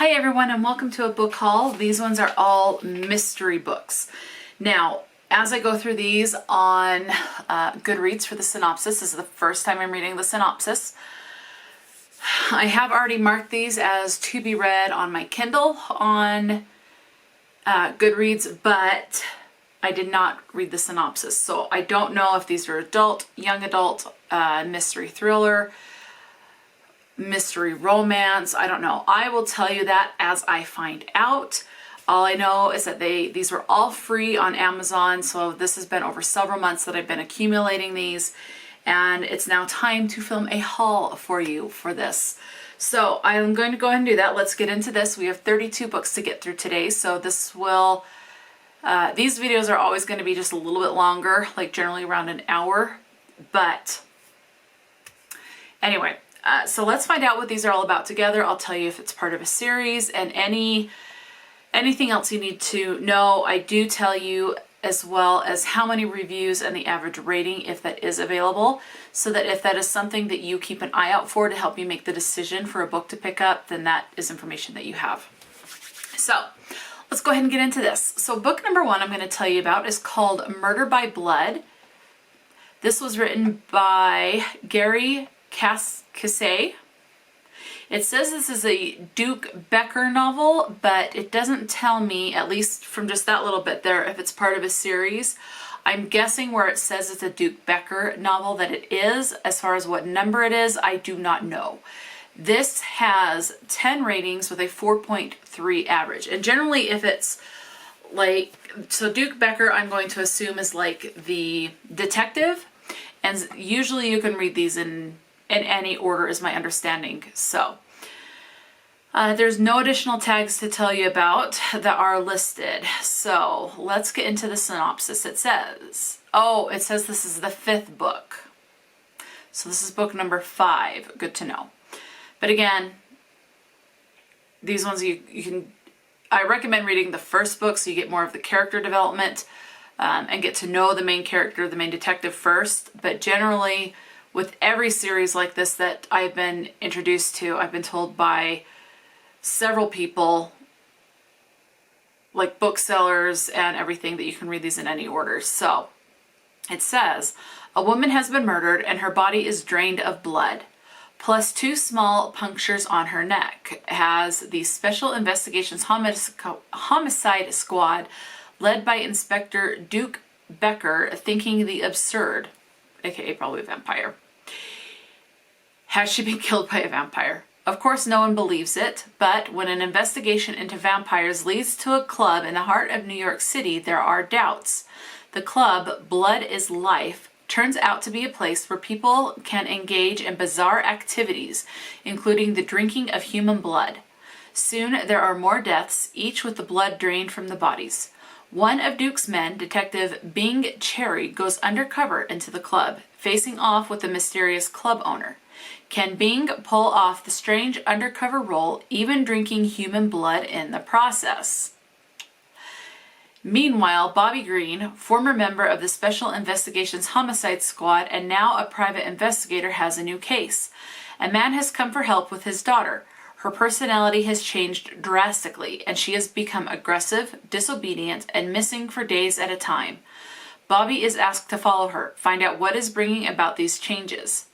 Hi everyone and welcome to a book haul. These ones are all mystery books. Now, as I go through these on Goodreads for the synopsis, this is the first time I'm reading the synopsis. I have already marked these as to be read on my Kindle on Goodreads, but I did not read the synopsis. So I don't know if these are adult, young adult, mystery thriller, mystery romance. I don't know. I will tell you that as I find out. All I know is that these were all free on Amazon. So this has been over several months that I've been accumulating these, and it's now time to film a haul for you for this. So I'm going to go ahead and do that. Let's get into this. We have 32 books to get through today. So this will, these videos are always going to be just a little bit longer, like generally around an hour. But anyway, so let's find out what these are all about together. I'll tell you if it's part of a series and anything else you need to know. I do tell you as well as how many reviews and the average rating if that is available, so that if that is something that you keep an eye out for to help you make the decision for a book to pick up, then that is information that you have. So let's go ahead and get into this. So book number one I'm going to tell you about is called Murder by Blood. This was written by Kassay. It says this is a Duke Becker novel, but it doesn't tell me, at least from just that little bit there, if it's part of a series. I'm guessing where it says it's a Duke Becker novel that it is. As far as what number it is, I do not know. This has 10 ratings with a 4.3 average. And generally if it's like, so Duke Becker I'm going to assume is like the detective, and usually you can read these in any order is my understanding. So there's no additional tags to tell you about that are listed. So let's get into the synopsis. It says, this is the 5th book. So this is book number 5. Good to know. But again, these ones I recommend reading the first book so you get more of the character development and get to know the main character, the main detective first. But generally, with every series like this that I've been introduced to, I've been told by several people, like booksellers and everything, that you can read these in any order. So it says, a woman has been murdered and her body is drained of blood, plus 2 small punctures on her neck, has the Special Investigations Homicide Squad, led by Inspector Duke Becker, thinking the absurd, aka probably a vampire. Has she been killed by a vampire? Of course, no one believes it, but when an investigation into vampires leads to a club in the heart of New York City, there are doubts. The club, Blood is Life, turns out to be a place where people can engage in bizarre activities, including the drinking of human blood. Soon, there are more deaths, each with the blood drained from the bodies. One of Duke's men, Detective Bing Cherry, goes undercover into the club, facing off with the mysterious club owner. Can Bing pull off the strange undercover role, even drinking human blood in the process? Meanwhile, Bobby Green, former member of the Special Investigations Homicide Squad and now a private investigator, has a new case. A man has come for help with his daughter. Her personality has changed drastically, and she has become aggressive, disobedient, and missing for days at a time. Bobby is asked to follow her, find out what is bringing about these changes.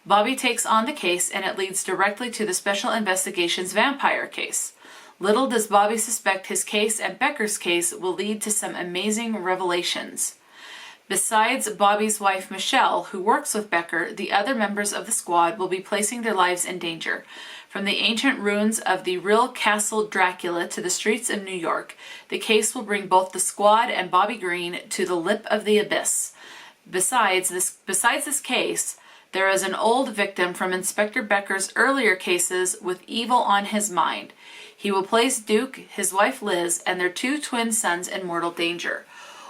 Bobby takes on the case, and it leads directly to the Special Investigations vampire case. Little does Bobby suspect his case and Becker's case will lead to some amazing revelations. Besides Bobby's wife Michelle, who works with Becker, the other members of the squad will be placing their lives in danger. From the ancient ruins of the real Castle Dracula to the streets of New York, the case will bring both the squad and Bobby Green to the lip of the abyss. Besides this case, there is an old victim from Inspector Becker's earlier cases with evil on his mind. He will place Duke, his wife Liz, and their 2 twin sons in mortal danger.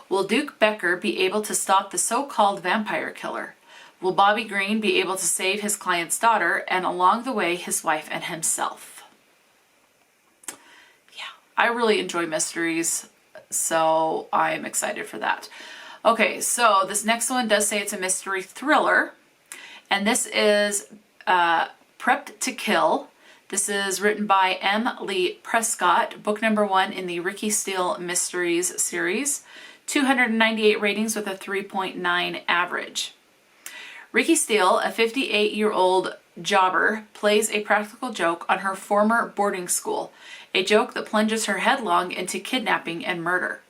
Will Duke Becker be able to stop the so-called vampire killer? Will Bobby Green be able to save his client's daughter, and along the way, his wife and himself? Yeah, I really enjoy mysteries, so I'm excited for that. Okay, so this next one does say it's a mystery thriller. And this is Prepped to Kill. This is written by M. Lee Prescott, book number 1 in the Ricky Steele Mysteries series. 298 ratings with a 3.9 average. Ricky Steele, a 58-year-old jobber, plays a practical joke on her former boarding school, a joke that plunges her headlong into kidnapping and murder.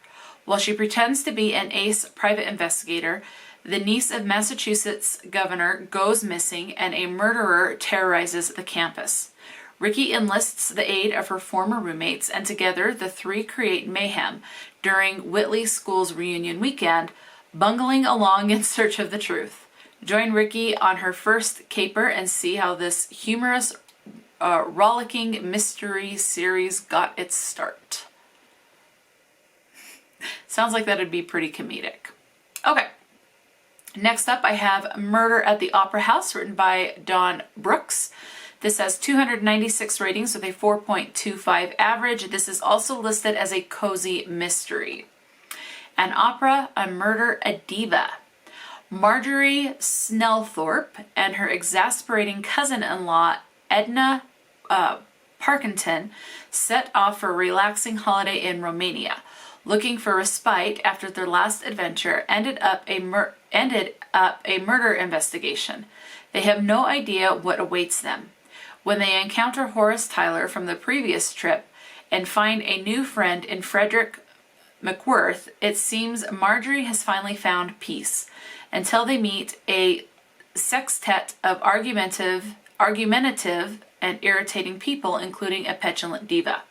While she pretends to be an ace private investigator, the niece of Massachusetts governor goes missing and a murderer terrorizes the campus. Ricky enlists the aid of her former roommates, and together the three create mayhem during Whitley School's reunion weekend, bungling along in search of the truth. Join Ricky on her first caper and see how this humorous, rollicking mystery series got its start. Sounds like that'd be pretty comedic. Okay. Next up, I have Murder at the Opera House, written by Dawn Brookes. This has 296 ratings with a 4.25 average. This is also listed as a cozy mystery. An opera, a murder, a diva. Marjorie Snellthorpe and her exasperating cousin-in-law, Edna Parkinson, set off for a relaxing holiday in Romania. Looking for respite after their last adventure, ended up a murder investigation. They have no idea what awaits them. When they encounter Horace Tyler from the previous trip and find a new friend in Frederick McWhirth, it seems Marjorie has finally found peace, until they meet a sextet of argumentative and irritating people, including a petulant diva.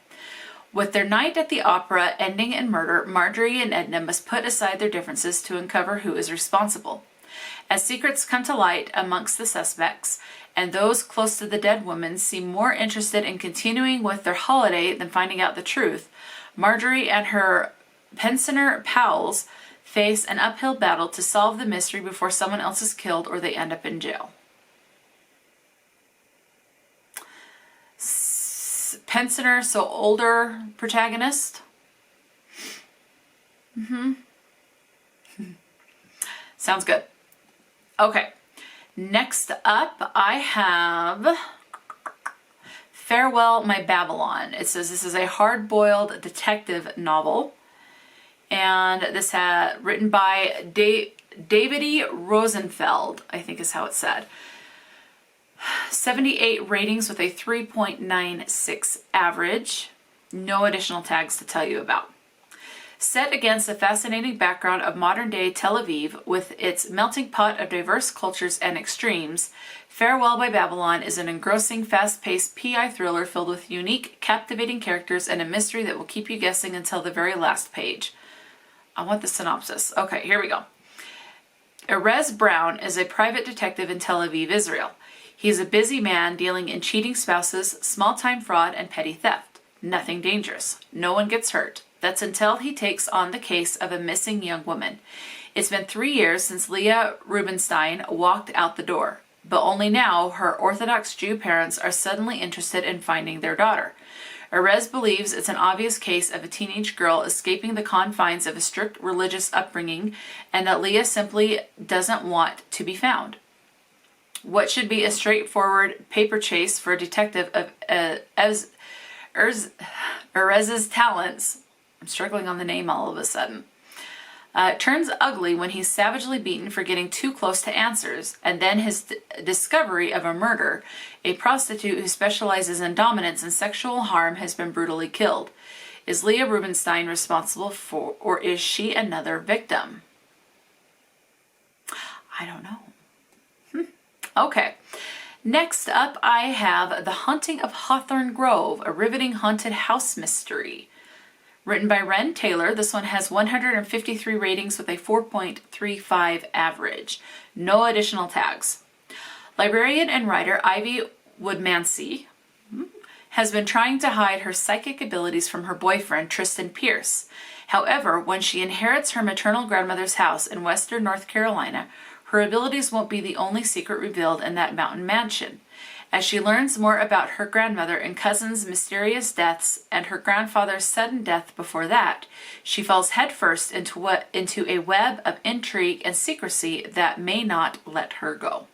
With their night at the opera ending in murder, Marjorie and Edna must put aside their differences to uncover who is responsible. As secrets come to light amongst the suspects, and those close to the dead woman seem more interested in continuing with their holiday than finding out the truth, Marjorie and her pensioner pals face an uphill battle to solve the mystery before someone else is killed or they end up in jail. Pensioner, so older protagonist. Sounds good. Okay. Next up, I have Farewell, My Babylon. It says this is a hard-boiled detective novel. And this had written by Davidy Rosenfield, I think is how it's said. 78 ratings with a 3.96 average. No additional tags to tell you about. Set against a fascinating background of modern-day Tel Aviv with its melting pot of diverse cultures and extremes, Farewell by Babylon is an engrossing, fast-paced PI thriller filled with unique, captivating characters and a mystery that will keep you guessing until the very last page. I want the synopsis. Okay, here we go. Erez Brown is a private detective in Tel Aviv, Israel. He is a busy man dealing in cheating spouses, small-time fraud, and petty theft. Nothing dangerous. No one gets hurt. That's until he takes on the case of a missing young woman. It's been 3 years since Leah Rubenstein walked out the door, but only now her Orthodox Jew parents are suddenly interested in finding their daughter. Erez believes it's an obvious case of a teenage girl escaping the confines of a strict religious upbringing and that Leah simply doesn't want to be found. What should be a straightforward paper chase for a detective of Erez's talents, I'm struggling on the name all of a sudden, turns ugly when he's savagely beaten for getting too close to answers, and then his discovery of a murder. A prostitute who specializes in dominance and sexual harm has been brutally killed. Is Leah Rubenstein responsible for, or is she another victim? I don't know. Okay. Next up, I have The Haunting of Hawthorn Grove, a riveting haunted house mystery. Written by Wren Taylor, this one has 153 ratings with a 4.35 average. No additional tags. Librarian and writer Ivy Woodmansey has been trying to hide her psychic abilities from her boyfriend, Tristan Pierce. However, when she inherits her maternal grandmother's house in western North Carolina, her abilities won't be the only secret revealed in that mountain mansion. As she learns more about her grandmother and cousin's mysterious deaths and her grandfather's sudden death before that, she falls headfirst into a web of intrigue and secrecy that may not let her go.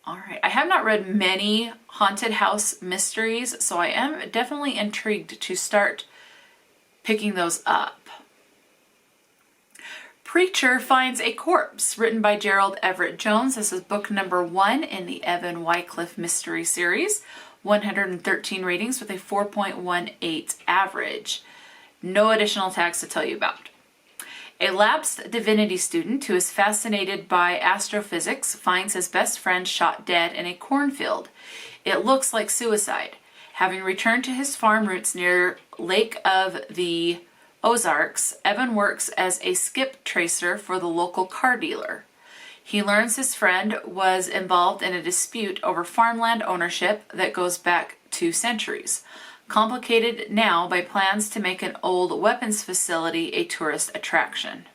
All right, I have not read many haunted house mysteries, so I am definitely intrigued to start picking those up. Preacher Finds a Corpse, written by Gerald Everett Jones. This is book number 1 in the Evan Wycliffe mystery series. 113 ratings with a 4.18 average. No additional tags to tell you about. A lapsed divinity student who is fascinated by astrophysics finds his best friend shot dead in a cornfield. It looks like suicide. Having returned to his farm roots near Lake of the Ozarks, Evan works as a skip tracer for the local car dealer. He learns his friend was involved in a dispute over farmland ownership that goes back 2 centuries, complicated now by plans to make an old weapons facility a tourist attraction.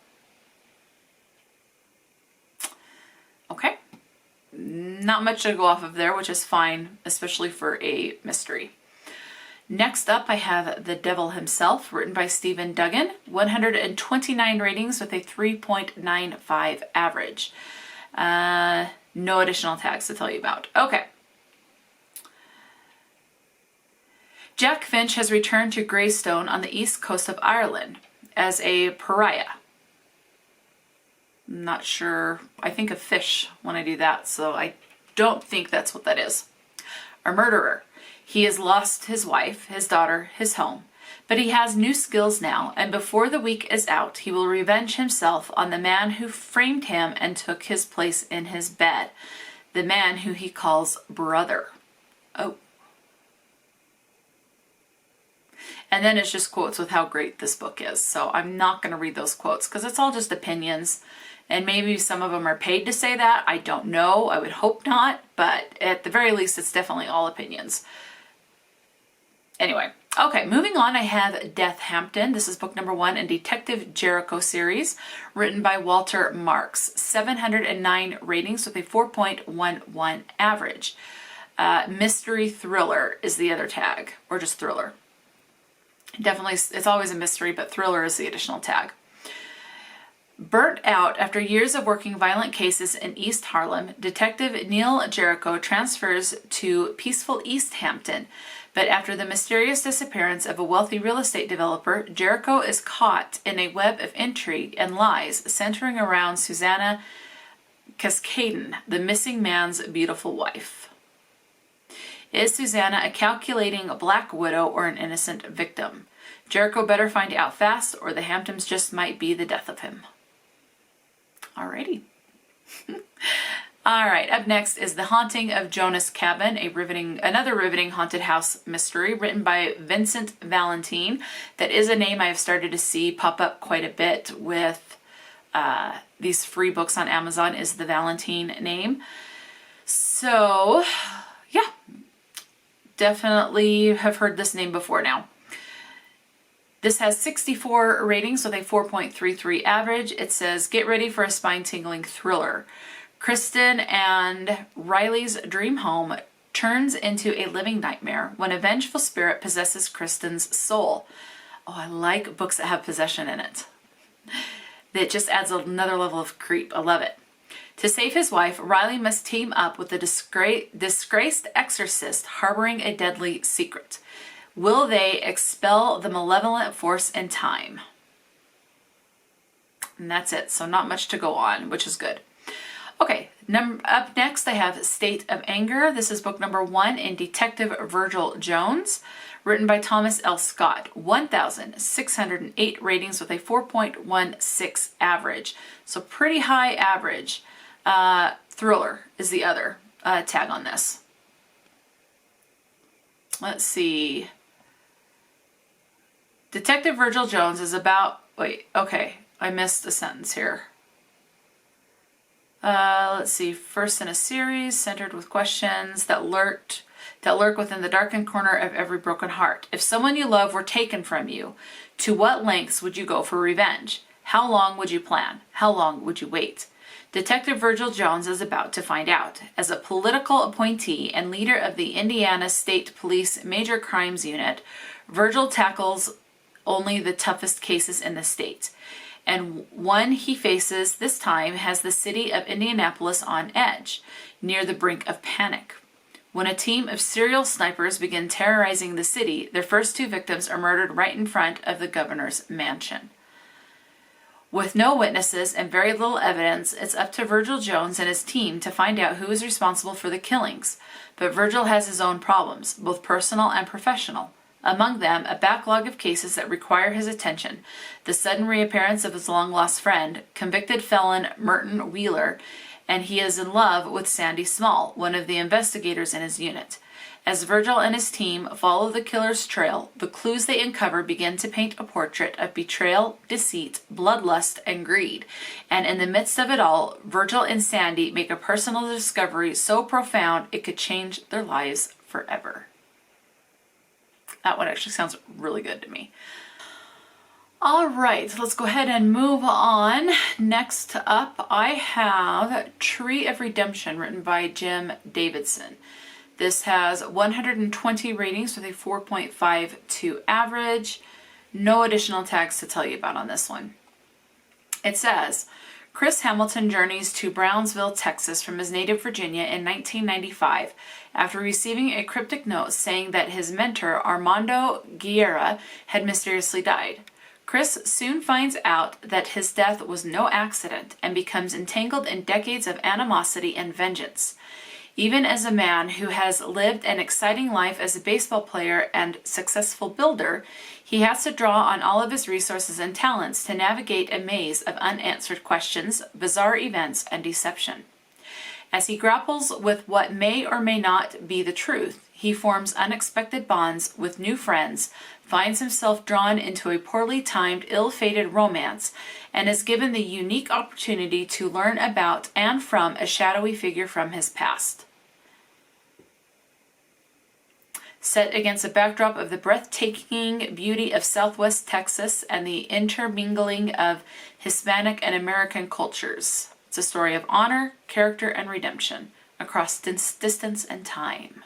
Okay, not much to go off of there, which is fine, especially for a mystery. Next up, I have The Devil Himself, written by Stephen Duggan, 129 ratings with a 3.95 average. No additional tags to tell you about. Okay. Jack Finch has returned to Greystone on the east coast of Ireland as a pariah. I'm not sure. I think of fish when I do that, so I don't think that's what that is. A murderer. He has lost his wife, his daughter, his home, but he has new skills now, and before the week is out, he will revenge himself on the man who framed him and took his place in his bed, the man who he calls brother. Oh. And then it's just quotes with how great this book is, so I'm not going to read those quotes because it's all just opinions, and maybe some of them are paid to say that. I don't know. I would hope not, but at the very least, it's definitely all opinions. Anyway, okay, moving on, I have Death Hampton. This is book number 1 in Detective Jericho series, written by Walter Marks. 709 ratings with a 4.11 average. Mystery thriller is the other tag, or just thriller. Definitely, it's always a mystery, but thriller is the additional tag. Burnt out after years of working violent cases in East Harlem, Detective Neil Jericho transfers to peaceful East Hampton. But after the mysterious disappearance of a wealthy real estate developer, Jericho is caught in a web of intrigue and lies centering around Susanna Cascaden, the missing man's beautiful wife. Is Susanna a calculating black widow or an innocent victim? Jericho better find out fast, or the Hamptons just might be the death of him. Alrighty. All right, up next is The Haunting of Jonas Cabin, another riveting haunted house mystery written by Vincent Valentean. That is a name I have started to see pop up quite a bit with these free books on Amazon, is the Valentean name. So, yeah, definitely have heard this name before now. This has 64 ratings with a 4.33 average. It says, get ready for a spine-tingling thriller. Kristen and Riley's dream home turns into a living nightmare when a vengeful spirit possesses Kristen's soul. Oh, I like books that have possession in it. It just adds another level of creep. I love it. To save his wife, Riley must team up with the disgraced exorcist harboring a deadly secret. Will they expel the malevolent force in time? And that's it. So not much to go on, which is good. Okay, up next I have State of Anger. This is book number 1 in Detective Virgil Jones, written by Thomas L. Scott. 1,608 ratings with a 4.16 average. So pretty high average. Thriller is the other tag on this. Let's see. Detective Virgil Jones is about... Wait, okay, I missed a sentence here. Let's see. First in a series centered with questions that lurk within the darkened corner of every broken heart. If someone you love were taken from you, to what lengths would you go for revenge? How long would you plan? How long would you wait? Detective Virgil Jones is about to find out. As a political appointee and leader of the Indiana State Police Major Crimes Unit, Virgil tackles only the toughest cases in the state. and one he faces this time has the city of Indianapolis on edge, near the brink of panic. When a team of serial snipers begin terrorizing the city, their first 2 victims are murdered right in front of the governor's mansion. With no witnesses and very little evidence, it's up to Virgil Jones and his team to find out who is responsible for the killings. But Virgil has his own problems, both personal and professional. Among them, a backlog of cases that require his attention, the sudden reappearance of his long-lost friend, convicted felon Merton Wheeler, and he is in love with Sandy Small, one of the investigators in his unit. As Virgil and his team follow the killer's trail, the clues they uncover begin to paint a portrait of betrayal, deceit, bloodlust, and greed. And in the midst of it all, Virgil and Sandy make a personal discovery so profound it could change their lives forever. That one actually sounds really good to me. All right, let's go ahead and move on. Next up, I have Tree of Redemption, written by Jim Davidson. This has 120 ratings with a 4.52 average. No additional tags to tell you about on this one. It says, Chris Hamilton journeys to Brownsville, Texas from his native Virginia in 1995 after receiving a cryptic note saying that his mentor, Armando Guerrero, had mysteriously died. Chris soon finds out that his death was no accident and becomes entangled in decades of animosity and vengeance. Even as a man who has lived an exciting life as a baseball player and successful builder, he has to draw on all of his resources and talents to navigate a maze of unanswered questions, bizarre events, and deception. As he grapples with what may or may not be the truth, he forms unexpected bonds with new friends, finds himself drawn into a poorly timed, ill-fated romance, and is given the unique opportunity to learn about and from a shadowy figure from his past. Set against a backdrop of the breathtaking beauty of Southwest Texas and the intermingling of Hispanic and American cultures. It's a story of honor, character, and redemption across distance and time.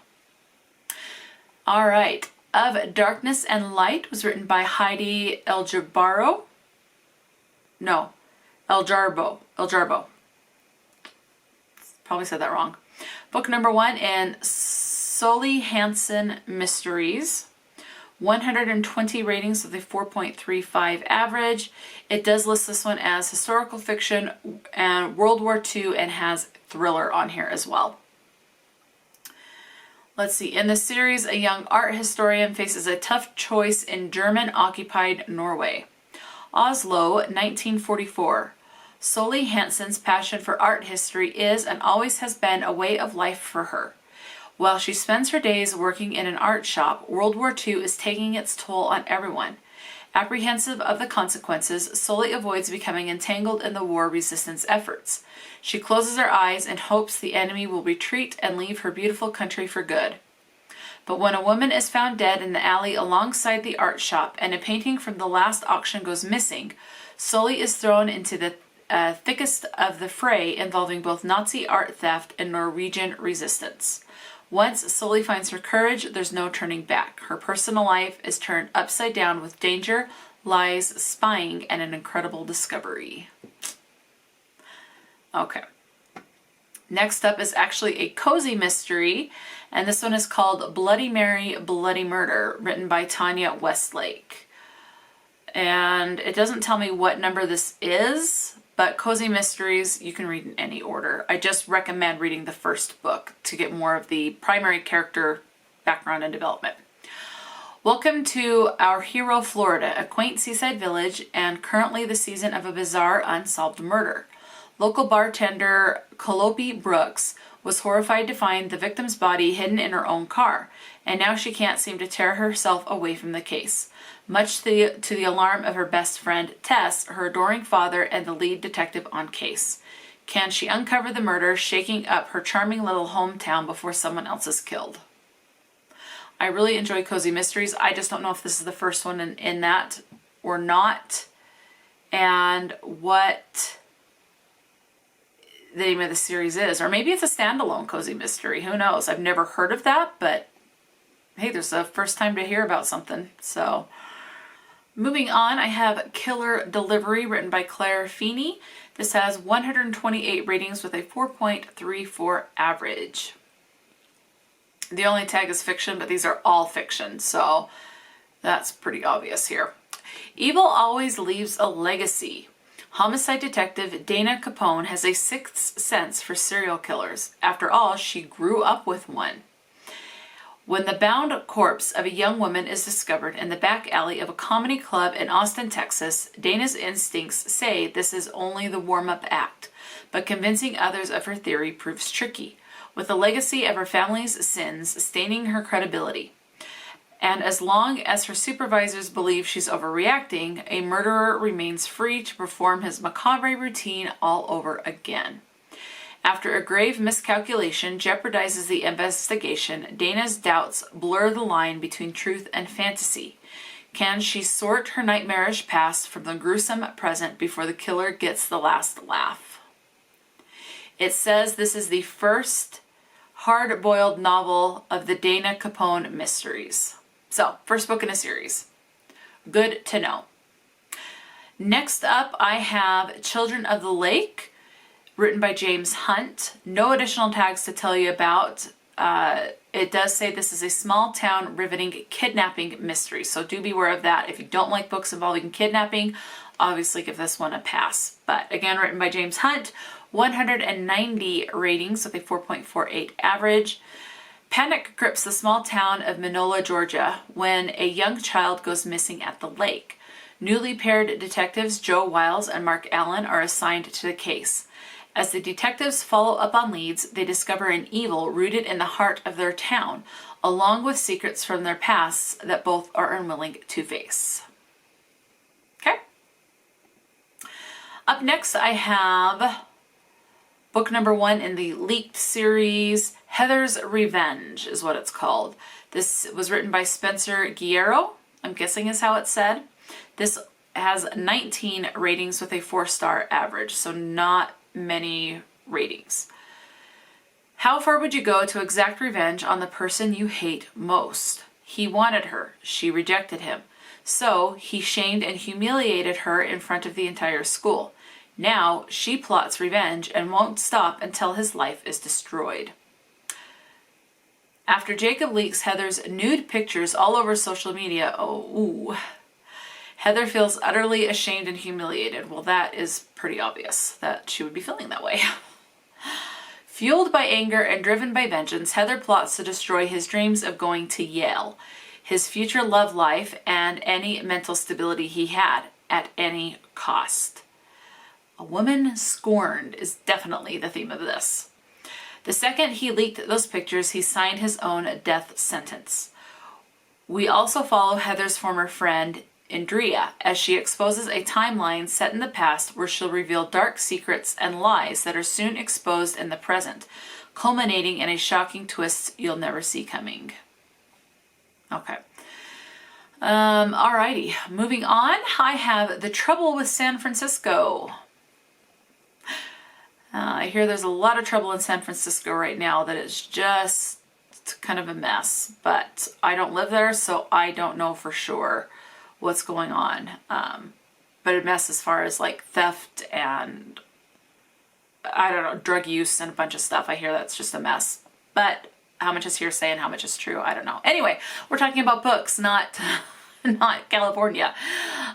All right. Of Darkness and Light was written by Heidi Eljarbo. Probably said that wrong. Book number 1 in Sully Hansen Mysteries. 120 ratings with a 4.35 average. It does list this one as historical fiction and World War II and has thriller on here as well. Let's see. In the series, a young art historian faces a tough choice in German-occupied Norway. Oslo, 1944. Sully Hansen's passion for art history is and always has been a way of life for her. While she spends her days working in an art shop, World War II is taking its toll on everyone. Apprehensive of the consequences, Sully avoids becoming entangled in the war resistance efforts. She closes her eyes and hopes the enemy will retreat and leave her beautiful country for good. But when a woman is found dead in the alley alongside the art shop and a painting from the last auction goes missing, Sully is thrown into the thickest of the fray involving both Nazi art theft and Norwegian resistance. Once Sully finds her courage, there's no turning back. Her personal life is turned upside down with danger, lies, spying, and an incredible discovery. Okay. Next up is actually a cozy mystery, and this one is called Bloody Mary, Bloody Murder, written by Tanya Westlake. And it doesn't tell me what number this is, but cozy mysteries you can read in any order. I just recommend reading the first book to get more of the primary character background and development. Welcome to our hero, Florida, a quaint seaside village and currently the season of a bizarre unsolved murder. Local bartender Calliope Brookes was horrified to find the victim's body hidden in her own car, and now she can't seem to tear herself away from the case. Much to the alarm of her best friend, Tess, her adoring father, and the lead detective on case. Can she uncover the murder, shaking up her charming little hometown before someone else is killed? I really enjoy cozy mysteries. I just don't know if this is the first one in that or not, and what the name of the series is. Or maybe it's a standalone cozy mystery. Who knows? I've never heard of that, but hey, there's a first time to hear about something, so... Moving on, I have Killer Delivery, written by Claire Feeney. This has 128 ratings with a 4.34 average. The only tag is fiction, but these are all fiction, so that's pretty obvious here. Evil always leaves a legacy. Homicide detective Dana Capone has a sixth sense for serial killers. After all, she grew up with one. When the bound corpse of a young woman is discovered in the back alley of a comedy club in Austin, Texas, Dana's instincts say this is only the warm-up act, but convincing others of her theory proves tricky, with the legacy of her family's sins staining her credibility. And as long as her supervisors believe she's overreacting, a murderer remains free to perform his macabre routine all over again. After a grave miscalculation jeopardizes the investigation, Dana's doubts blur the line between truth and fantasy. Can she sort her nightmarish past from the gruesome present before the killer gets the last laugh? It says this is the first hard-boiled novel of the Dana Capone mysteries. So, first book in a series. Good to know. Next up, I have Children of the Lake, written by James Hunt. No additional tags to tell you about. It does say this is a small town riveting kidnapping mystery, so do beware of that. If you don't like books involving kidnapping, obviously give this one a pass. But again, written by James Hunt, 190 ratings with a 4.48 average. Panic grips the small town of Manola, Georgia, when a young child goes missing at the lake. Newly paired detectives Joe Wiles and Mark Allen are assigned to the case. As the detectives follow up on leads, they discover an evil rooted in the heart of their town, along with secrets from their pasts that both are unwilling to face. Okay. Up next, I have book number 1 in the Leaked series, Heather's Revenge is what it's called. This was written by Spencer Guerrero, I'm guessing is how it's said. This has 19 ratings with a 4-star average, so not many ratings. How far would you go to exact revenge on the person you hate most? He wanted her. She rejected him. So he shamed and humiliated her in front of the entire school. Now she plots revenge and won't stop until his life is destroyed. After Jacob leaks Heather's nude pictures all over social media, Heather feels utterly ashamed and humiliated. Well, that is pretty obvious that she would be feeling that way. Fueled by anger and driven by vengeance, Heather plots to destroy his dreams of going to Yale, his future love life, and any mental stability he had, at any cost. A woman scorned is definitely the theme of this. The second he leaked those pictures, he signed his own death sentence. We also follow Heather's former friend, Andrea, as she exposes a timeline set in the past where she'll reveal dark secrets and lies that are soon exposed in the present, culminating in a shocking twist you'll never see coming. Okay. Alrighty, moving on, I have The Trouble with San Francisco. I hear there's a lot of trouble in San Francisco right now that is just kind of a mess, but I don't live there, so I don't know for sure what's going on. But a mess as far as like theft and, I don't know, drug use and a bunch of stuff. I hear that's just a mess. But how much is hearsay and how much is true? I don't know. Anyway, we're talking about books, not California.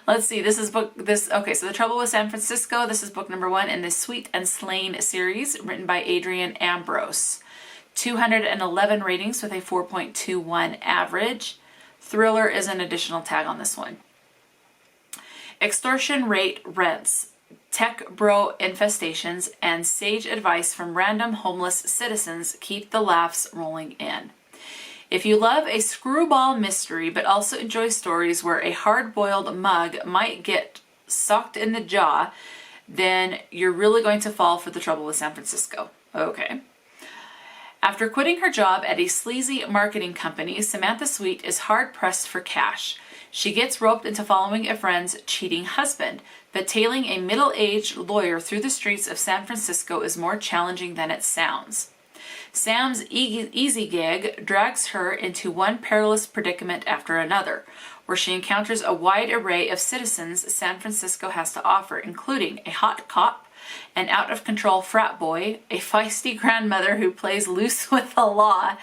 Let's see, okay, so The Trouble with San Francisco, this is book number 1 in the Sweet and Slain series, written by Adrianne Ambrose. 211 ratings with a 4.21 average. Thriller is an additional tag on this one. Extortion rate rents, tech bro infestations, and sage advice from random homeless citizens keep the laughs rolling in. If you love a screwball mystery but also enjoy stories where a hard-boiled mug might get socked in the jaw, then you're really going to fall for The Trouble with San Francisco. Okay. After quitting her job at a sleazy marketing company, Samantha Sweet is hard-pressed for cash. She gets roped into following a friend's cheating husband, but tailing a middle-aged lawyer through the streets of San Francisco is more challenging than it sounds. Sam's easy gig drags her into one perilous predicament after another, where she encounters a wide array of citizens San Francisco has to offer, including a hot cop, an out-of-control frat boy, a feisty grandmother who plays loose with the law,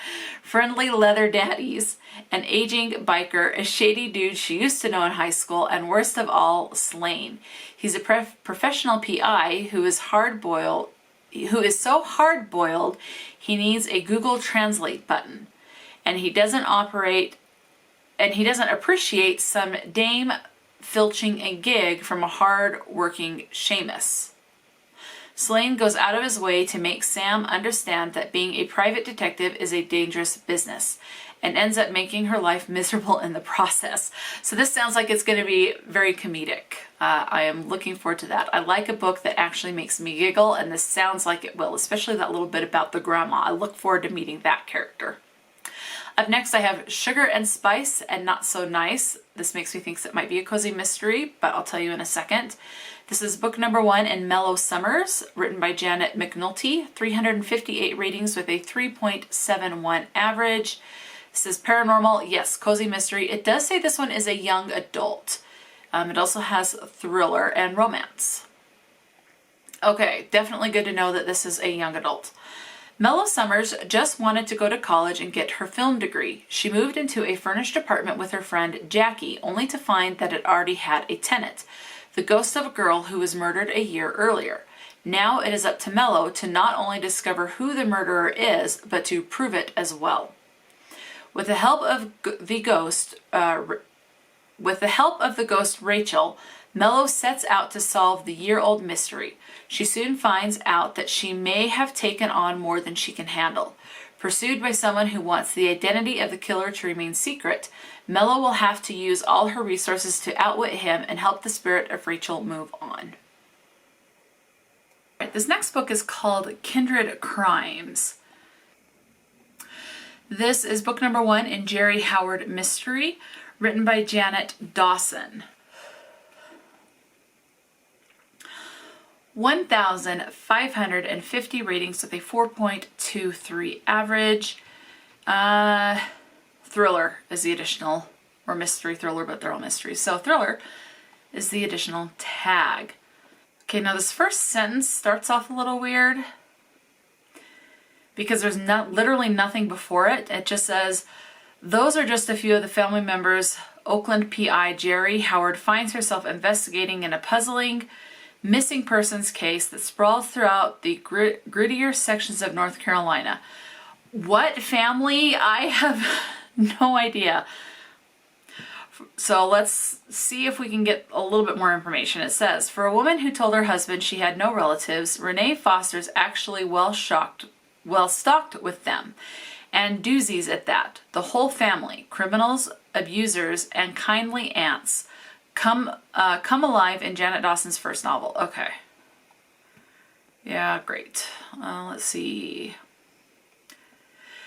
friendly leather daddies, an aging biker, a shady dude she used to know in high school, and worst of all, Slane. He's a professional PI who is so hard-boiled he needs a Google Translate button, and he doesn't appreciate some dame filching a gig from a hard-working Seamus. Slane goes out of his way to make Sam understand that being a private detective is a dangerous business, and ends up making her life miserable in the process. So this sounds like it's going to be very comedic. I am looking forward to that. I like a book that actually makes me giggle, and this sounds like it will, especially that little bit about the grandma. I look forward to meeting that character. Up next, I have Sugar and Spice and Not So Nice. This makes me think it might be a cozy mystery, but I'll tell you in a second. This is book number 1 in Mellow Summers, written by Janet McNulty, 358 ratings with a 3.71 average. This is paranormal, yes, cozy mystery. It does say this one is a young adult. It also has thriller and romance. Okay, definitely good to know that this is a young adult. Mellow Summers just wanted to go to college and get her film degree. She moved into a furnished apartment with her friend Jackie, only to find that it already had a tenant, the ghost of a girl who was murdered a year earlier. Now it is up to Mellow to not only discover who the murderer is, but to prove it as well. With the help of the ghost Rachel, Mellow sets out to solve the year-old mystery. She soon finds out that she may have taken on more than she can handle. Pursued by someone who wants the identity of the killer to remain secret, Mellow will have to use all her resources to outwit him and help the spirit of Rachel move on. This next book is called Kindred Crimes. This is book number 1 in Jerry Howard Mystery, written by Janet Dawson. 1,550 ratings with a 4.23 average. Thriller is the additional, or mystery thriller, but they're all mysteries. So thriller is the additional tag. Okay, now this first sentence starts off a little weird because there's literally nothing before it. It just says, those are just a few of the family members Oakland PI Jerry Howard finds herself investigating in a puzzling missing persons case that sprawls throughout the grittier sections of North Carolina. What family? I have no idea. So let's see if we can get a little bit more information. It says, for a woman who told her husband she had no relatives, Renee Foster's actually well stocked with them. And doozies at that. The whole family, criminals, abusers, and kindly aunts, come alive in Janet Dawson's first novel. Okay. Yeah, great. Let's see.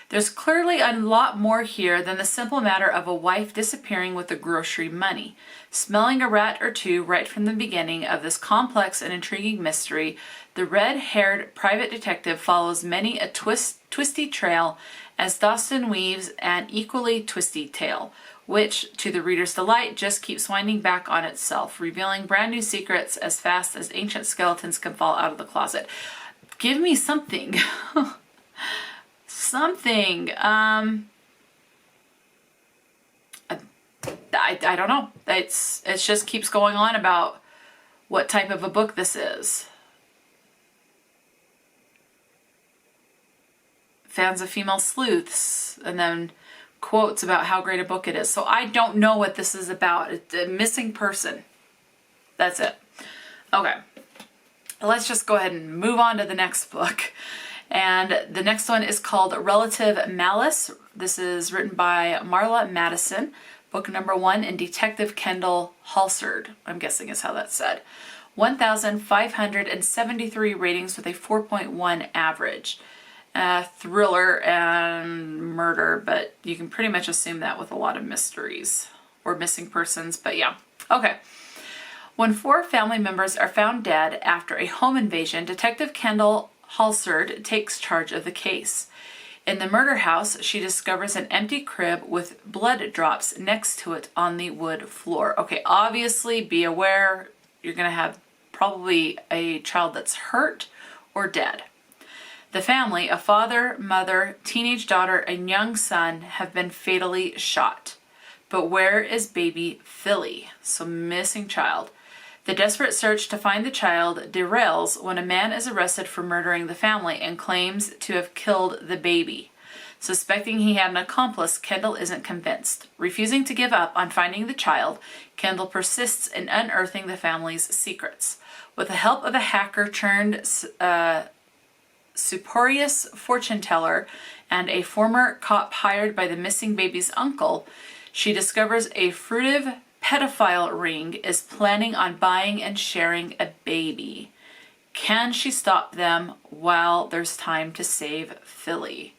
There's clearly a lot more here than the simple matter of a wife disappearing with the grocery money. Smelling a rat or two right from the beginning of this complex and intriguing mystery, the red-haired private detective follows many a twisty trail as Dawson weaves an equally twisty tale, which, to the reader's delight, just keeps winding back on itself, revealing brand new secrets as fast as ancient skeletons can fall out of the closet. Give me something. Something. I don't know. It just keeps going on about what type of a book this is. Fans of female sleuths, and then quotes about how great a book it is. So I don't know what this is about. It's a missing person. That's it. Okay. Let's just go ahead and move on to the next book. And the next one is called Relative Malice. This is written by Marla Madison. Book number 1 in Detective Kendall Halsard, I'm guessing is how that's said. 1,573 ratings with a 4.1 average. Thriller and murder, but you can pretty much assume that with a lot of mysteries or missing persons, but yeah. Okay. When 4 family members are found dead after a home invasion, Detective Kendall Halserd takes charge of the case. In the murder house, she discovers an empty crib with blood drops next to it on the wood floor. Okay, obviously be aware you're going to have probably a child that's hurt or dead. The family, a father, mother, teenage daughter, and young son, have been fatally shot. But where is baby Philly? So missing child. The desperate search to find the child derails when a man is arrested for murdering the family and claims to have killed the baby. Suspecting he had an accomplice, Kendall isn't convinced. Refusing to give up on finding the child, Kendall persists in unearthing the family's secrets. With the help of a hacker turned superious fortune teller and a former cop hired by the missing baby's uncle, she discovers a fruitive pedophile ring is planning on buying and sharing a baby. Can she stop them while there's time to save Philly?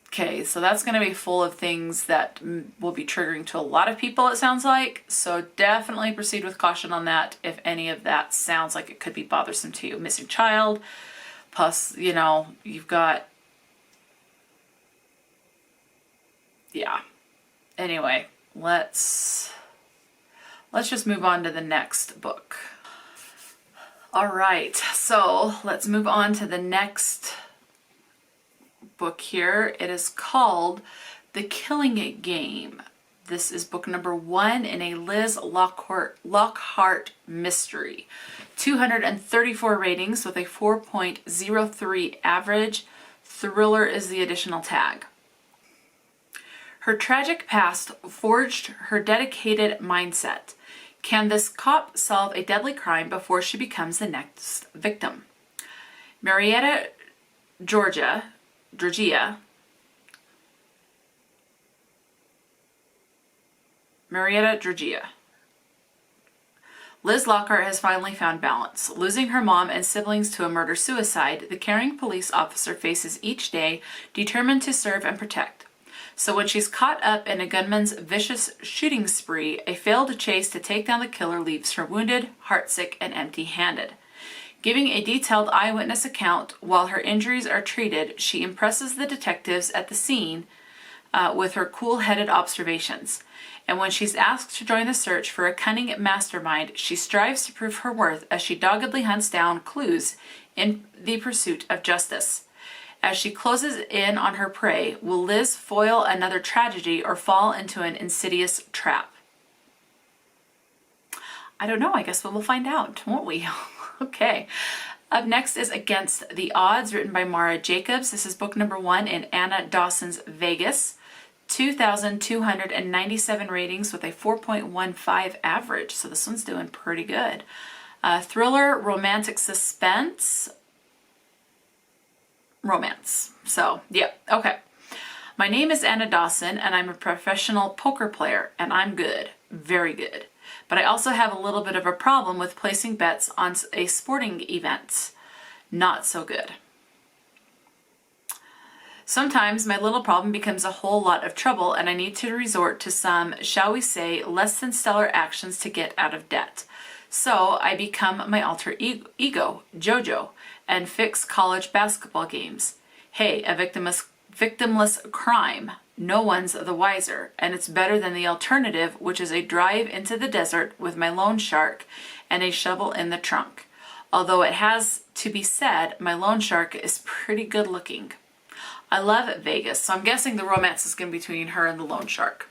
Okay, so that's going to be full of things that will be triggering to a lot of people, it sounds like. So definitely proceed with caution on that if any of that sounds like it could be bothersome to you. Missing child, plus, you know, you've got... Yeah. Anyway, let's just move on to the next book. All right, so let's move on to the next book here. It is called The Killing Game. This is book number 1 in a Liz Lockhart mystery. 234 ratings with a 4.03 average. Thriller is the additional tag. Her tragic past forged her dedicated mindset. Can this cop solve a deadly crime before she becomes the next victim? Marietta, Georgia. Liz Lockhart has finally found balance. Losing her mom and siblings to a murder-suicide, the caring police officer faces each day determined to serve and protect. So when she's caught up in a gunman's vicious shooting spree, a failed chase to take down the killer leaves her wounded, heartsick, and empty-handed. Giving a detailed eyewitness account while her injuries are treated, she impresses the detectives at the scene with her cool-headed observations. And when she's asked to join the search for a cunning mastermind, she strives to prove her worth as she doggedly hunts down clues in the pursuit of justice. As she closes in on her prey, will Liz foil another tragedy or fall into an insidious trap? I don't know. I guess we'll find out, won't we? Okay. Up next is Against the Odds, written by Mara Jacobs. This is book number 1 in Anna Dawson's Vegas. 2,297 ratings with a 4.15 average. So this one's doing pretty good. Thriller, romantic suspense. Romance. So, yeah, okay. My name is Anna Dawson, and I'm a professional poker player, and I'm good. Very good. But I also have a little bit of a problem with placing bets on a sporting event. Not so good. Sometimes my little problem becomes a whole lot of trouble, and I need to resort to some, shall we say, less than stellar actions to get out of debt. So I become my alter ego, Jojo, and fix college basketball games. Hey, a victimless crime. No one's the wiser, and it's better than the alternative, which is a drive into the desert with my loan shark and a shovel in the trunk. Although it has to be said, my loan shark is pretty good looking. I love Vegas, so I'm guessing the romance is going to be between her and the loan shark.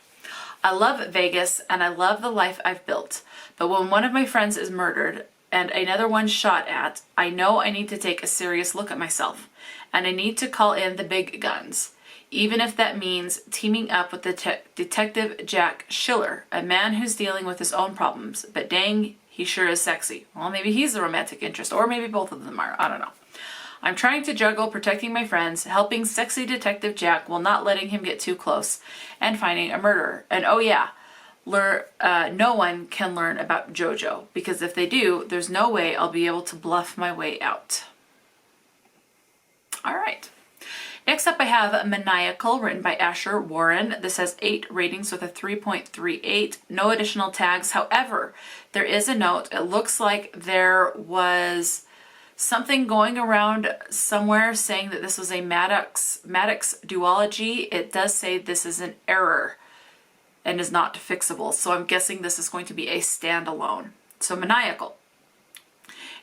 I love Vegas, and I love the life I've built. But when one of my friends is murdered and another one shot at, I know I need to take a serious look at myself, and I need to call in the big guns, even if that means teaming up with Detective Jack Schiller, a man who's dealing with his own problems, but dang, he sure is sexy. Well, maybe he's the romantic interest, or maybe both of them are, I don't know. I'm trying to juggle protecting my friends, helping sexy Detective Jack while not letting him get too close, and finding a murderer. And oh yeah, no one can learn about Jojo, because if they do, there's no way I'll be able to bluff my way out. All right. Next up I have Maniacal, written by Asher Warren. This has 8 ratings with a 3.38, no additional tags. However, there is a note. It looks like there was Something going around somewhere saying that this was a Maddox duology. It does say this is an error and is not fixable. So I'm guessing this is going to be a standalone. So maniacal.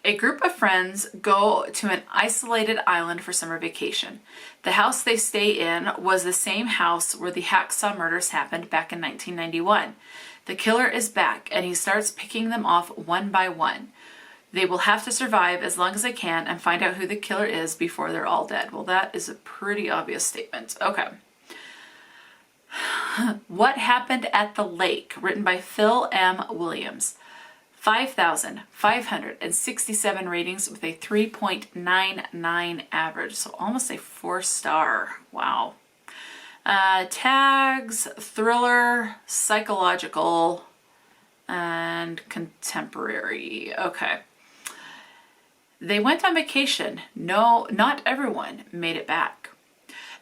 A group of friends go to an isolated island for summer vacation. The house they stay in was the same house where the Hacksaw murders happened back in 1991. The killer is back and he starts picking them off one by one. They will have to survive as long as they can and find out who the killer is before they're all dead. Well, that is a pretty obvious statement. Okay. What Happened at the Lake, written by Phil M. Williams. 5,567 ratings with a 3.99 average. So almost a 4-star. Wow. Tags, thriller, psychological, and contemporary. Okay. They went on vacation. No, not everyone made it back.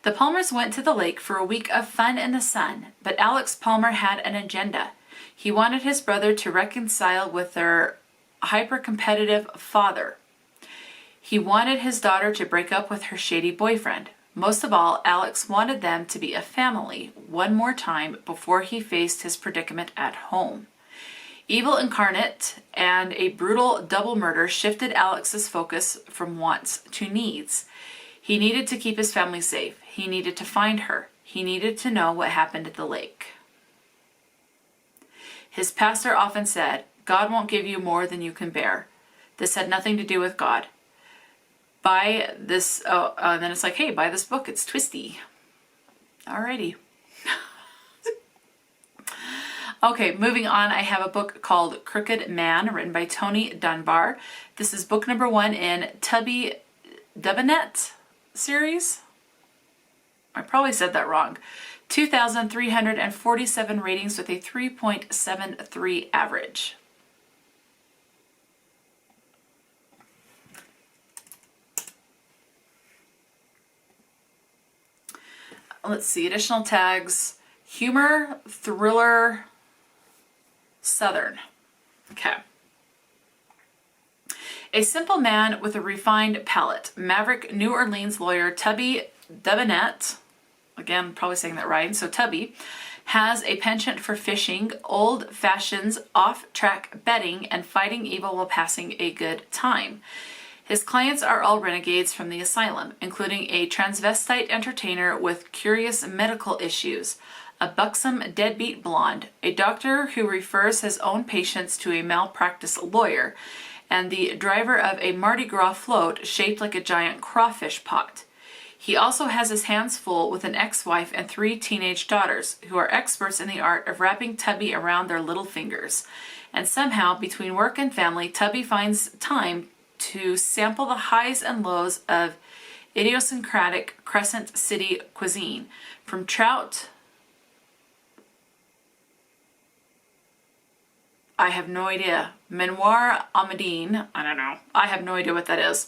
The Palmers went to the lake for a week of fun in the sun, but Alex Palmer had an agenda. He wanted his brother to reconcile with their hyper-competitive father. He wanted his daughter to break up with her shady boyfriend. Most of all, Alex wanted them to be a family one more time before he faced his predicament at home. Evil incarnate and a brutal double murder shifted Alex's focus from wants to needs. He needed to keep his family safe. He needed to find her. He needed to know what happened at the lake. His pastor often said, "God won't give you more than you can bear." This had nothing to do with God. Buy this, and then it's like, hey, buy this book. It's twisty. Alrighty. Okay, moving on, I have a book called Crooked Man, written by Tony Dunbar. This is book number 1 in Tubby Duvenet series. I probably said that wrong. 2,347 ratings with a 3.73 average. Let's see, additional tags. Humor, thriller, Southern. Okay. A simple man with a refined palate. Maverick New Orleans lawyer Tubby Duvenet, again, probably saying that right, so Tubby, has a penchant for fishing, old fashions, off-track betting, and fighting evil while passing a good time. His clients are all renegades from the asylum, including a transvestite entertainer with curious medical issues, a buxom deadbeat blonde, a doctor who refers his own patients to a malpractice lawyer, and the driver of a Mardi Gras float shaped like a giant crawfish pot. He also has his hands full with an ex-wife and 3 teenage daughters, who are experts in the art of wrapping Tubby around their little fingers. And somehow, between work and family, Tubby finds time to sample the highs and lows of idiosyncratic Crescent City cuisine, from trout. I have no idea. Manoir Amadine. I don't know. I have no idea what that is.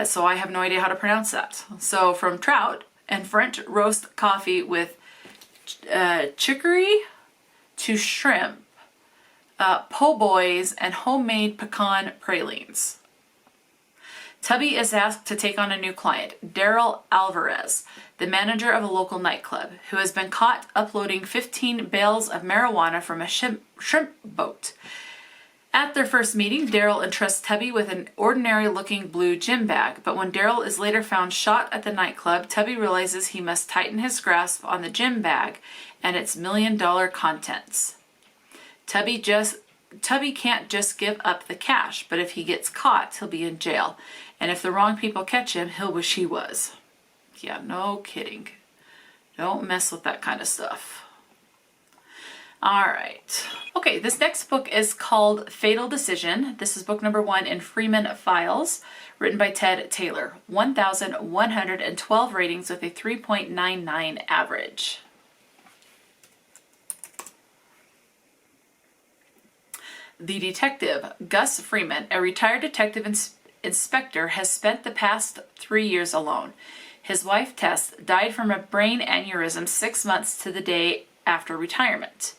So I have no idea how to pronounce that. So from trout and French roast coffee with chicory to shrimp, po' boys, and homemade pecan pralines. Tubby is asked to take on a new client, Daryl Alvarez, the manager of a local nightclub, who has been caught uploading 15 bales of marijuana from a shrimp boat. At their first meeting, Daryl entrusts Tubby with an ordinary-looking blue gym bag, but when Daryl is later found shot at the nightclub, Tubby realizes he must tighten his grasp on the gym bag and its million-dollar contents. Tubby can't just give up the cash, but if he gets caught, he'll be in jail, and if the wrong people catch him, he'll wish he was. Yeah, no kidding. Don't mess with that kind of stuff. All right. Okay, this next book is called Fatal Decision. This is book number 1 in Freeman Files, written by Ted Taylor. 1,112 ratings with a 3.99 average. The detective, Gus Freeman, a retired detective inspector, has spent the past 3 years alone. His wife, Tess, died from a brain aneurysm 6 months to the day after retirement.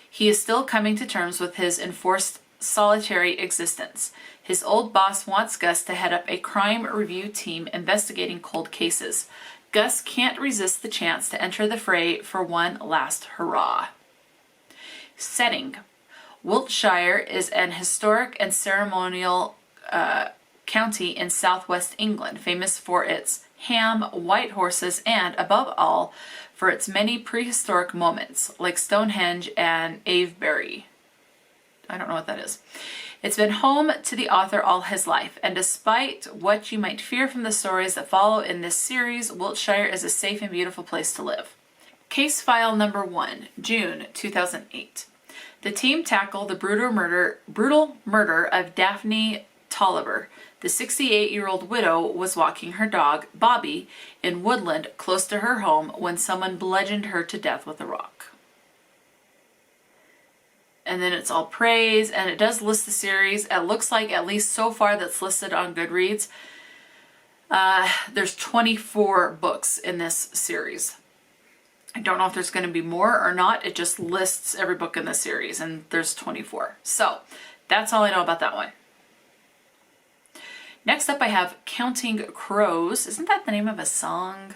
He is still coming to terms with his enforced solitary existence. His old boss wants Gus to head up a crime review team investigating cold cases. Gus can't resist the chance to enter the fray for one last hurrah. Setting. Wiltshire is an historic and ceremonial county in southwest England, famous for its ham, white horses, and, above all, for its many prehistoric moments, like Stonehenge and Avebury. I don't know what that is. It's been home to the author all his life, and despite what you might fear from the stories that follow in this series, Wiltshire is a safe and beautiful place to live. Case file number 1, June 2008. The team tackled the brutal murder of Daphne Tolliver. The 68-year-old widow was walking her dog, Bobby, in woodland close to her home when someone bludgeoned her to death with a rock. And then it's all praise, and it does list the series. It looks like, at least so far that's listed on Goodreads, there's 24 books in this series. I don't know if there's going to be more or not. It just lists every book in the series, and there's 24. So that's all I know about that one. Next up I have Counting Crows. Isn't that the name of a song?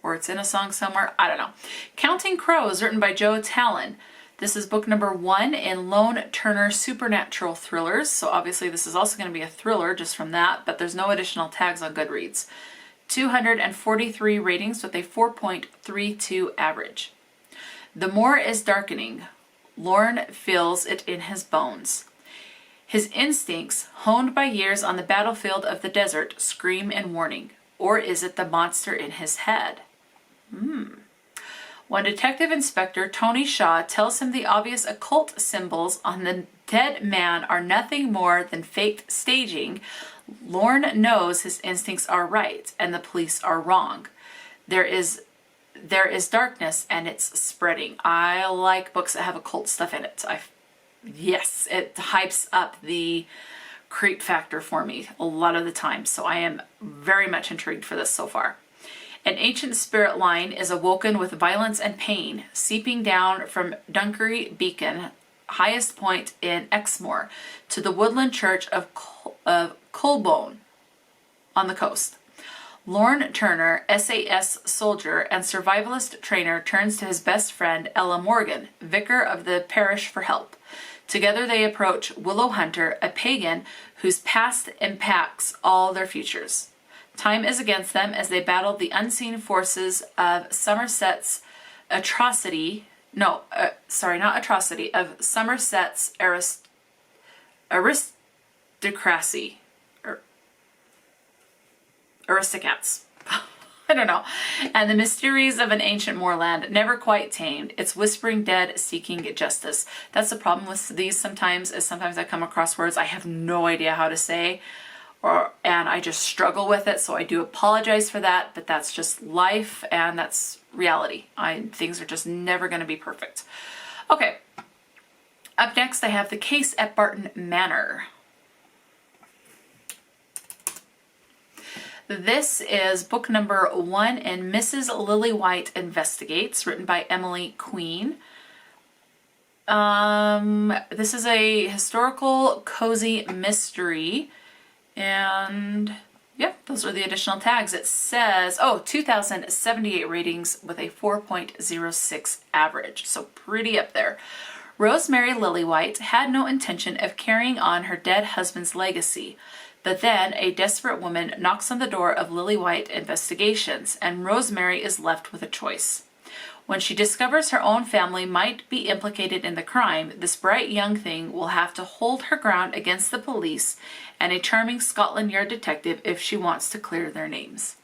Or it's in a song somewhere? I don't know. Counting Crows, written by Joe Talon. This is book number 1 in Lone Turner Supernatural Thrillers. So obviously this is also going to be a thriller just from that, but there's no additional tags on Goodreads. 243 ratings with a 4.32 average. The moor is darkening. Lorne feels it in his bones. His instincts, honed by years on the battlefield of the desert, scream in warning. Or is it the monster in his head? When Detective Inspector Tony Shaw tells him the obvious occult symbols on the dead man are nothing more than faked staging, Lorne knows his instincts are right and the police are wrong. There is darkness and it's spreading. I like books that have occult stuff in it. Yes, it hypes up the creep factor for me a lot of the time, so I am very much intrigued for this so far. An ancient spirit line is awoken with violence and pain, seeping down from Dunkery Beacon, highest point in Exmoor, to the woodland church of Colbone on the coast. Lorne Turner, SAS soldier and survivalist trainer, turns to his best friend Ella Morgan, vicar of the parish, for help. Together they approach Willow Hunter, a pagan whose past impacts all their futures. Time is against them as they battle the unseen forces of Somerset's Somerset's aristocracy. Aristocrats. I don't know. And the mysteries of an ancient moorland, never quite tamed. It's whispering dead, seeking justice. That's the problem with these sometimes, is sometimes I come across words I have no idea how to say, and I just struggle with it, so I do apologize for that, but that's just life, and that's reality. Things are just never going to be perfect. Okay. Up next, I have The Case at Barton Manor. This is book number 1 in Mrs. Lillywhite Investigates, written by Emily Queen. This is a historical cozy mystery, and yep, those are the additional tags. It says, 2,078 ratings with a 4.06 average, so pretty up there. Rosemary Lillywhite had no intention of carrying on her dead husband's legacy. But then a desperate woman knocks on the door of Lillywhite Investigations, and Rosemary is left with a choice. When she discovers her own family might be implicated in the crime, this bright young thing will have to hold her ground against the police and a charming Scotland Yard detective if she wants to clear their names.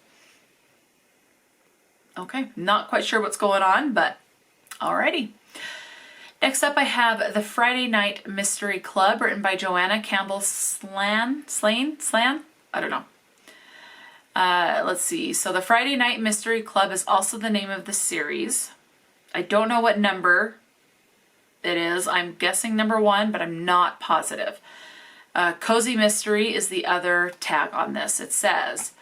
Okay, not quite sure what's going on, but alrighty. Next up, I have The Friday Night Mystery Club, written by Joanna Campbell Slan? I don't know. Let's see. So The Friday Night Mystery Club is also the name of the series. I don't know what number it is. I'm guessing number 1, but I'm not positive. Cozy Mystery is the other tag on this. It says,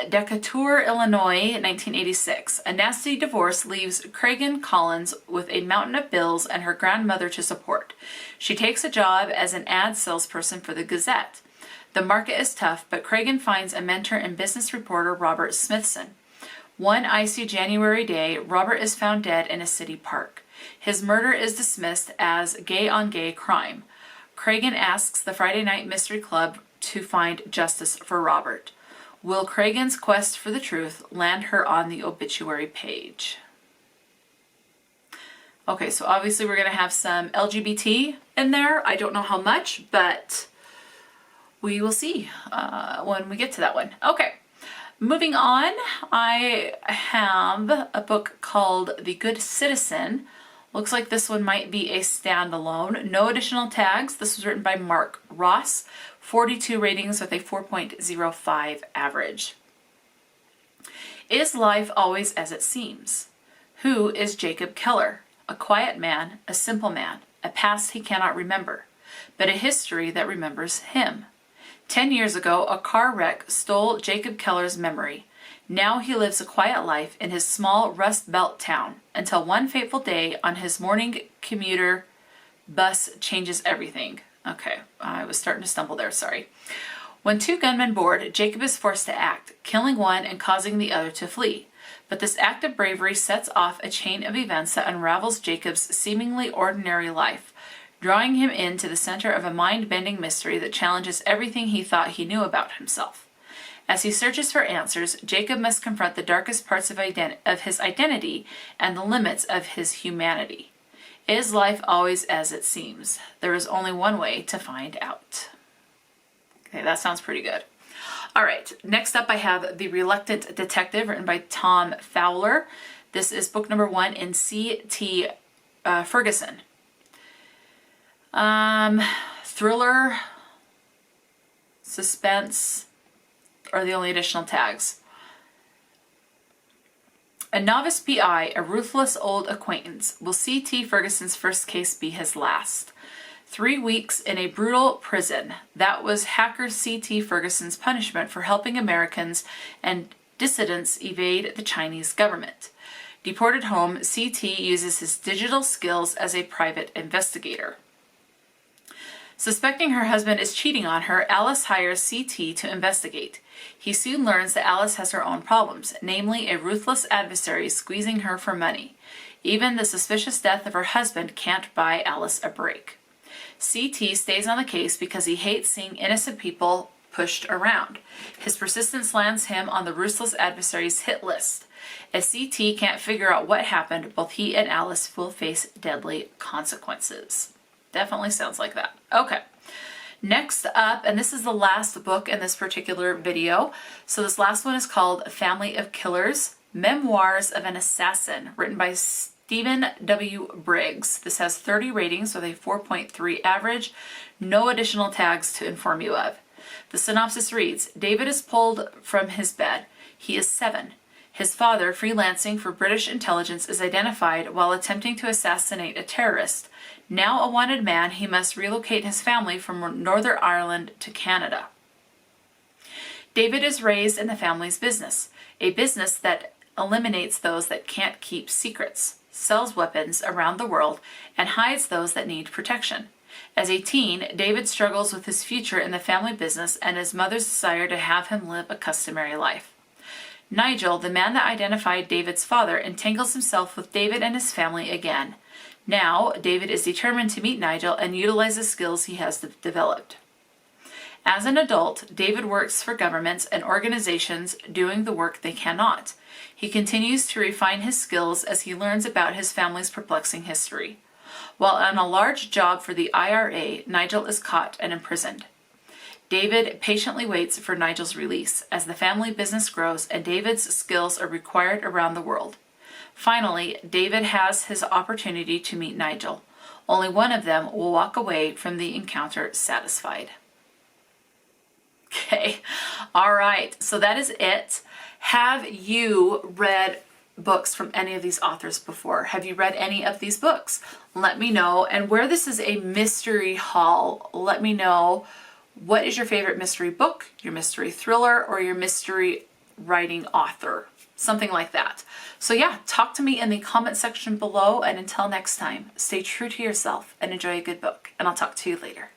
Decatur, Illinois, 1986. A nasty divorce leaves Cragen Collins with a mountain of bills and her grandmother to support. She takes a job as an ad salesperson for the Gazette. The market is tough, but Cragen finds a mentor in business reporter Robert Smithson. One icy January day, Robert is found dead in a city park. His murder is dismissed as gay-on-gay crime. Cragen asks the Friday Night Mystery Club to find justice for Robert. Will Cragen's quest for the truth land her on the obituary page? Okay, so obviously we're going to have some LGBT in there. I don't know how much, but we will see when we get to that one. Okay, moving on, I have a book called The Good Citizen. Looks like this one might be a standalone. No additional tags. This was written by Mark Ross. 42 ratings with a 4.05 average. Is life always as it seems? Who is Jacob Keller? A quiet man, a simple man, a past he cannot remember, but a history that remembers him. 10 years ago, a car wreck stole Jacob Keller's memory. Now he lives a quiet life in his small Rust Belt town until one fateful day on his morning commuter bus changes everything. Okay, I was starting to stumble there, sorry. When two gunmen board, Jacob is forced to act, killing one and causing the other to flee. But this act of bravery sets off a chain of events that unravels Jacob's seemingly ordinary life, drawing him into the center of a mind-bending mystery that challenges everything he thought he knew about himself. As he searches for answers, Jacob must confront the darkest parts of his identity and the limits of his humanity. Is life always as it seems? There is only one way to find out. Okay, that sounds pretty good. All right, next up I have The Reluctant Detective, written by Tom Fowler. This is book number 1 in C.T. Ferguson. Thriller, suspense are the only additional tags. A novice PI, a ruthless old acquaintance. Will C.T. Ferguson's first case be his last? 3 weeks in a brutal prison. That was hacker C.T. Ferguson's punishment for helping Americans and dissidents evade the Chinese government. Deported home, C.T. uses his digital skills as a private investigator. Suspecting her husband is cheating on her, Alice hires C.T. to investigate. He soon learns that Alice has her own problems, namely a ruthless adversary squeezing her for money. Even the suspicious death of her husband can't buy Alice a break. C.T. stays on the case because he hates seeing innocent people pushed around. His persistence lands him on the ruthless adversary's hit list. As C.T. can't figure out what happened, both he and Alice will face deadly consequences. Definitely sounds like that. Okay. Next up, and this is the last book in this particular video. So this last one is called Family of Killers, Memoirs of an Assassin, written by Stephen W. Briggs. This has 30 ratings with a 4.3 average. No additional tags to inform you of. The synopsis reads, David is pulled from his bed. He is 7. His father, freelancing for British intelligence, is identified while attempting to assassinate a terrorist. Now a wanted man, he must relocate his family from Northern Ireland to Canada. David is raised in the family's business, a business that eliminates those that can't keep secrets, sells weapons around the world, and hides those that need protection. As a teen, David struggles with his future in the family business and his mother's desire to have him live a customary life. Nigel, the man that identified David's father, entangles himself with David and his family again. Now, David is determined to meet Nigel and utilize the skills he has developed. As an adult, David works for governments and organizations doing the work they cannot. He continues to refine his skills as he learns about his family's perplexing history. While on a large job for the IRA, Nigel is caught and imprisoned. David patiently waits for Nigel's release as the family business grows and David's skills are required around the world. Finally, David has his opportunity to meet Nigel. Only one of them will walk away from the encounter satisfied. Okay, all right, so that is it. Have you read books from any of these authors before? Have you read any of these books? Let me know. And where this is a mystery haul, let me know what is your favorite mystery book, your mystery thriller, or your mystery writing author, something like that. So yeah, talk to me in the comment section below, and until next time, stay true to yourself and enjoy a good book, and I'll talk to you later.